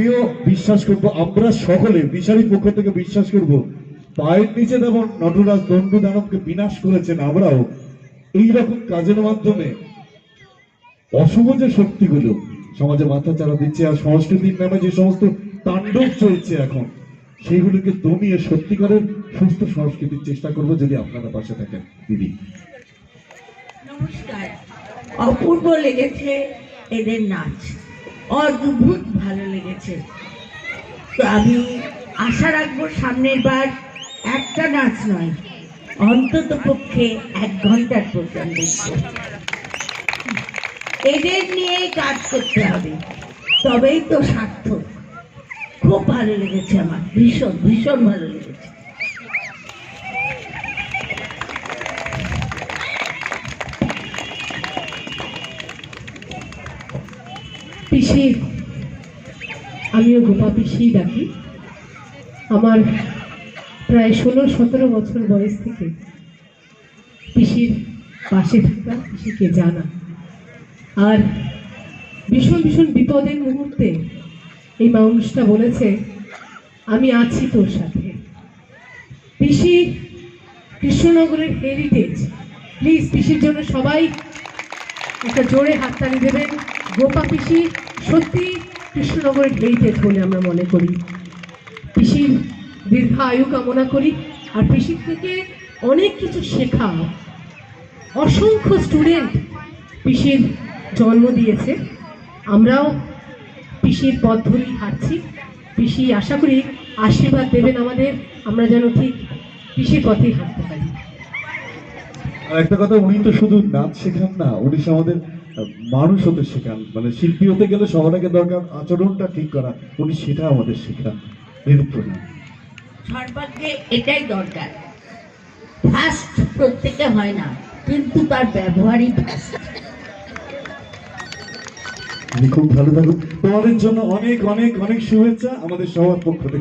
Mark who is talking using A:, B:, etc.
A: আমিও বিশ্বাস করব, আমরা সকলে বিশারীর পক্ষ থেকে বিশ্বাস করব, পায়ের নিচে যেমন নটরাজ দণ্ড দানবকে বিনাশ করেছেন, আমরাও এইরকম কাজের মাধ্যমে অশুভ যে শক্তিগুলো সমাজে মাথা চাড়া দিচ্ছে আর সংস্কৃতির নামে যে সমস্ত তাণ্ডব চলছে এখন, সেইগুলোকে দমিয়ে সত্যিকারের সুস্থ সংস্কৃতির চেষ্টা করব, যদি আপনারা পাশে থাকেন। দিদি
B: নমস্কার। অপূর্ব লেগেছে এদের নাচ, অদ্ভুত ভালো লেগেছে। তো আমি আশা রাখবো সামনের বার একটা নাচ নয়, অন্তত পক্ষে 1 ঘন্টার প্রোগ্রাম দেখবো। এদের নিয়েই কাজ করতে হবে, তবেই তো সার্থক। খুব ভালো লেগেছে আমার, ভীষণ ভীষণ ভালো লেগেছে।
C: পিসি, আমিও গোপা পিসি ডাকি। আমার প্রায় 16-17 বছর বয়স থেকে পিসির পাশে থাকা, পিসিকে জানা, আর ভীষণ ভীষণ বিপদের মুহূর্তে এই মানুষটা বলেছে আমি আছি তোর সাথে। পিসি কৃষ্ণনগরের হেরিটেজ, প্লিজ পিসির জন্য সবাই একটা জোরে হাততালি দেবেন। গোপা পিসি সত্যি কৃষ্ণনগরের হেরিটেজ বলে আমরা মনে করি। পিসির দীর্ঘ আয়ু কামনা করি, আর পিসির থেকে অনেক কিছু শেখা। অসংখ্য স্টুডেন্ট পিসির জন্ম দিয়েছে, আমরাও পিসির পথ ধরেই হাঁটছি। পিসি আশা করি আশীর্বাদ দেবেন আমাদের, আমরা যেন ঠিক পিসির পথেই হাঁটতে পারি।
A: আর একটা কথা, উনি তো শুধু নাচ শেখান না, উনি আমাদের মানুষ হতে শেখান। মানে শিল্পী হতে গেলে সবার আগে দরকার আচরণটা ঠিক করা, উনি সেটা আমাদের শেখান।
B: সর্বাগ্যে এটাই দরকার। ফার্স্ট প্রত্যেকে হয় না, কিন্তু তার ব্যবহারই ফার্স্ট।
A: খুব ভালো থাকুন, তোমাদের জন্য অনেক অনেক অনেক শুভেচ্ছা আমাদের সবার পক্ষ থেকে।